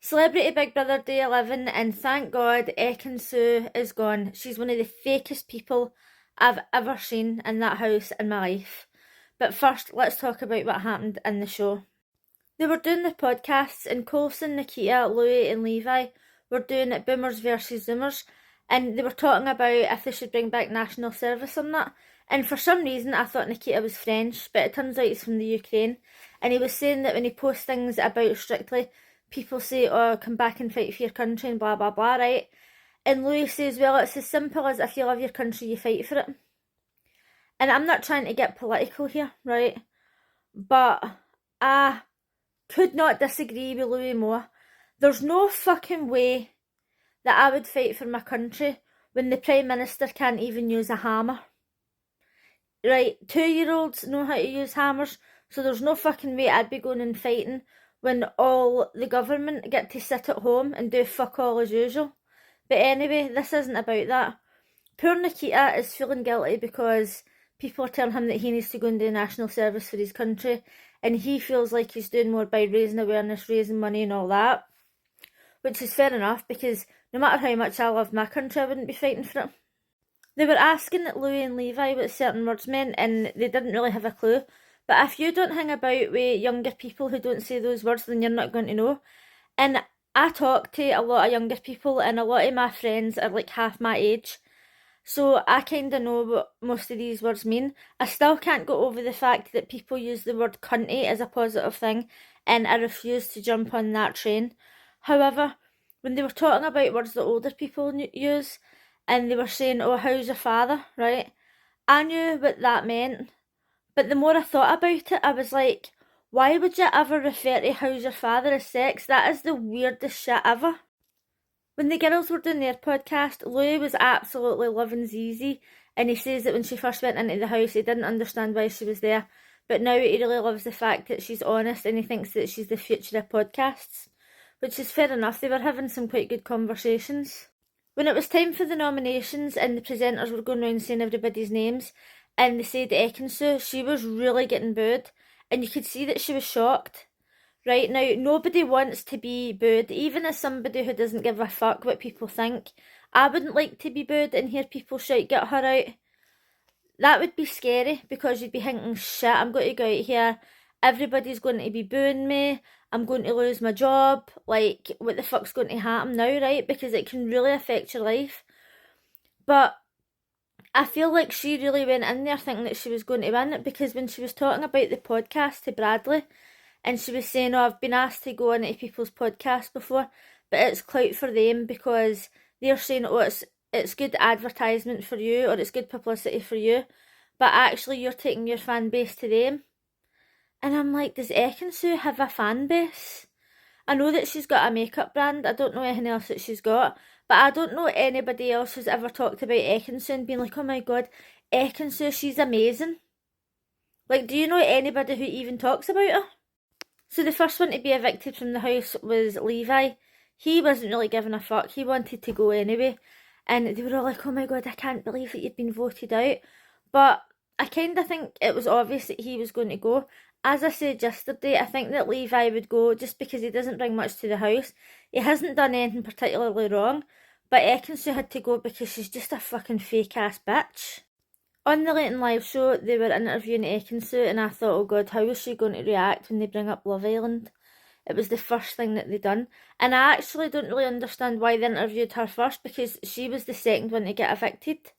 Celebrity Big Brother Day 11, and thank God Ekin-su is gone. She's one of the fakest people I've ever seen in that house in my life. But first, let's talk about what happened in the show. They were doing the podcasts, and Coulson, Nikita, Louis and Levi were doing it Boomers versus Zoomers, and they were talking about if they should bring back national service or not. And for some reason I thought Nikita was French, but it turns out he's from the Ukraine, and he was saying that when he posts things about Strictly, people say, oh, come back and fight for your country and blah blah blah, right? And Louis says, well, it's as simple as if you love your country, you fight for it. And I'm not trying to get political here, right? But I could not disagree with Louis more. There's no fucking way that I would fight for my country when the Prime Minister can't even use a hammer. Right, 2-year-olds know how to use hammers, so there's no fucking way I'd be going and fighting when all the government get to sit at home and do fuck all as usual. But anyway, this isn't about that. Poor Nikita is feeling guilty because people are telling him that he needs to go and do national service for his country, and he feels like he's doing more by raising awareness, raising money and all that, which is fair enough, because no matter how much I love my country, I wouldn't be fighting for it. They were asking Louis and Levi what certain words meant, and they didn't really have a clue. But if you don't hang about with younger people who don't say those words, then you're not going to know. And I talk to a lot of younger people, and a lot of my friends are like half my age, so I kind of know what most of these words mean. I still can't go over the fact that people use the word cunty as a positive thing, and I refuse to jump on that train. However, when they were talking about words that older people use, and they were saying, oh, how's your father, right? I knew what that meant, but the more I thought about it, I was like, why would you ever refer to how's your father as sex? That is the weirdest shit ever. When the girls were doing their podcast, Louis was absolutely loving Zizi, and he says that when she first went into the house, he didn't understand why she was there, but now he really loves the fact that she's honest, and he thinks that she's the future of podcasts, which is fair enough. They were having some quite good conversations. When it was time for the nominations and the presenters were going around saying everybody's names, and they said ekin-su, she was really getting booed, and you could see that she was shocked. Right, now, nobody wants to be booed, even as somebody who doesn't give a fuck what people think. I wouldn't like to be booed and hear people shout, get her out. That would be scary, because you'd be thinking, shit, I'm going to go out here, everybody's going to be booing me, I'm going to lose my job, like, what the fuck's going to happen now, right? Because it can really affect your life. But I feel like she really went in there thinking that she was going to win it, because when she was talking about the podcast to Bradley, and she was saying, oh, I've been asked to go into people's podcasts before, but it's clout for them, because they're saying, oh, it's good advertisement for you, or it's good publicity for you, but actually you're taking your fan base to them. And I'm like, does ekin-su have a fan base? I know that she's got a makeup brand, I don't know anything else that she's got, but I don't know anybody else who's ever talked about ekin-su and been like, oh my god, ekin-su, she's amazing. Like, do you know anybody who even talks about her? So the first one to be evicted from the house was Levi. He wasn't really giving a fuck, he wanted to go anyway, and they were all like, oh my god, I can't believe that you've been voted out. But I kind of think it was obvious that he was going to go. As I said yesterday, I think that Levi would go just because he doesn't bring much to the house. He hasn't done anything particularly wrong, but ekin-su had to go because she's just a fucking fake ass bitch. On the Late and Live show, they were interviewing ekin-su, and I thought, oh god, how is she going to react when they bring up Love Island? It was the first thing that they done, and I actually don't really understand why they interviewed her first, because she was the second one to get evicted.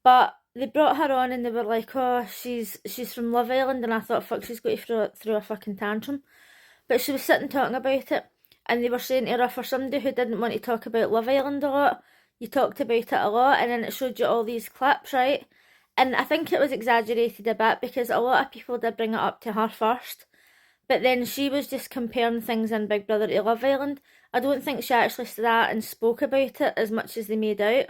But they brought her on and they were like, oh, she's from Love Island, and I thought, fuck, she's going to throw a fucking tantrum. But she was sitting talking about it, and they were saying to her, for somebody who didn't want to talk about Love Island a lot, you talked about it a lot, and then it showed you all these clips, right? And I think it was exaggerated a bit, because a lot of people did bring it up to her first, but then she was just comparing things in Big Brother to Love Island. I don't think she actually sat and spoke about it as much as they made out.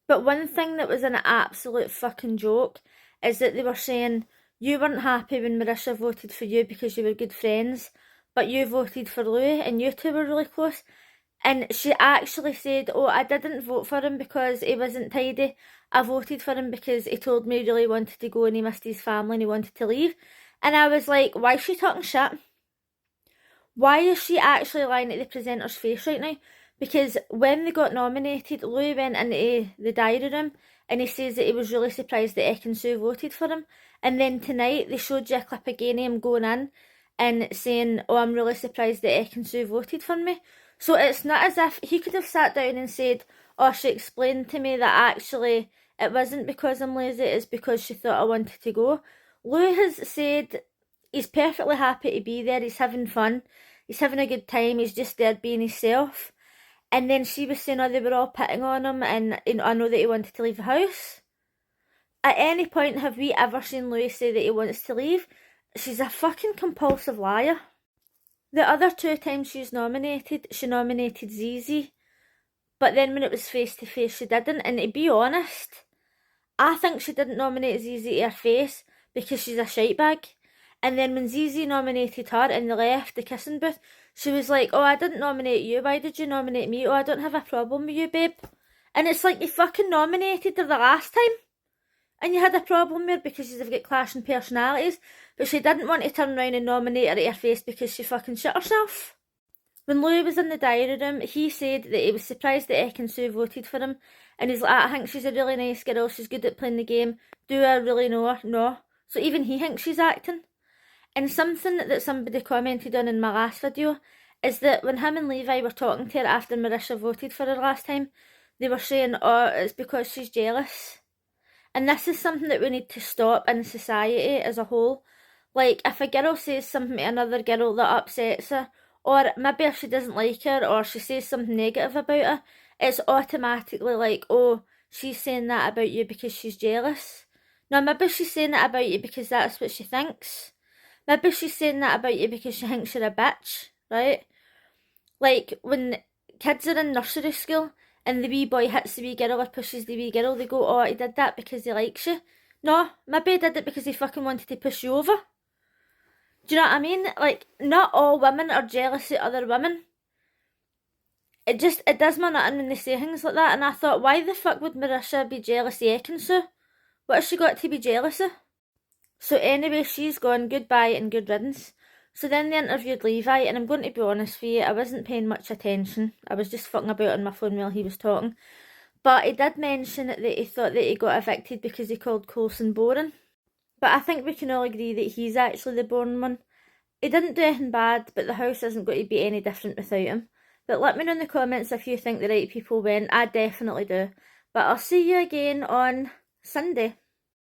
But one thing that was an absolute fucking joke is that they were saying, you weren't happy when Marisha voted for you because you were good friends, but you voted for Louis and you two were really close. And she actually said, oh, I didn't vote for him because he wasn't tidy. I voted for him because he told me he really wanted to go and he missed his family and he wanted to leave. And I was like, why is she talking shit? Why is she actually lying at the presenter's face right now? Because when they got nominated, Louis went into the diary room and he says that he was really surprised that ekin-su voted for him. And then tonight they showed you a clip again of him going in and saying, oh, I'm really surprised that ekin-su voted for me. So it's not as if he could have sat down and said, oh, she explained to me that actually it wasn't because I'm lazy, it's because she thought I wanted to go. Louis has said he's perfectly happy to be there, he's having fun, he's having a good time, he's just there being himself. And then she was saying, oh, they were all pitting on him, and I know that he wanted to leave the house. At any point have we ever seen Louis say that he wants to leave? She's a fucking compulsive liar. The other 2 times she nominated Zizi, but then when it was face to face she didn't. And to be honest, I think she didn't nominate Zizi to her face because she's a shitebag. And then when Zizi nominated her and they left the kissing booth, she was like, oh, I didn't nominate you, why did you nominate me? Oh, I don't have a problem with you, babe. And it's like, you fucking nominated her the last time and you had a problem with her because you've got clashing personalities, but she didn't want to turn around and nominate her at her face because she fucking shit herself. When Louis was in the diary room, he said that he was surprised that ekin-su voted for him, and he's like, I think she's a really nice girl, she's good at playing the game, do I really know her? No. So even he thinks she's acting. And something that somebody commented on in my last video is that when him and Levi were talking to her after Marisha voted for her last time, they were saying, oh, it's because she's jealous. And this is something that we need to stop in society as a whole. Like, if a girl says something to another girl that upsets her, or maybe if she doesn't like her, or she says something negative about her, it's automatically like, oh, she's saying that about you because she's jealous. Now, maybe she's saying that about you because that's what she thinks. Maybe she's saying that about you because she thinks you're a bitch, right? Like, when kids are in nursery school and the wee boy hits the wee girl or pushes the wee girl, they go, oh, he did that because he likes you. No, maybe he did it because he fucking wanted to push you over. Do you know what I mean? Like, not all women are jealous of other women. It does me nothing when they say things like that. And I thought, why the fuck would Marisha be jealous of ekin-su? What has she got to be jealous of? So anyway, she's gone, goodbye and good riddance. So then they interviewed Levi, and I'm going to be honest with you, I wasn't paying much attention. I was just fucking about on my phone while he was talking. But he did mention that he thought that he got evicted because he called Coulson boring. But I think we can all agree that he's actually the boring one. He didn't do anything bad, but the house isn't going to be any different without him. But let me know in the comments if you think the right people win. I definitely do. But I'll see you again on Sunday.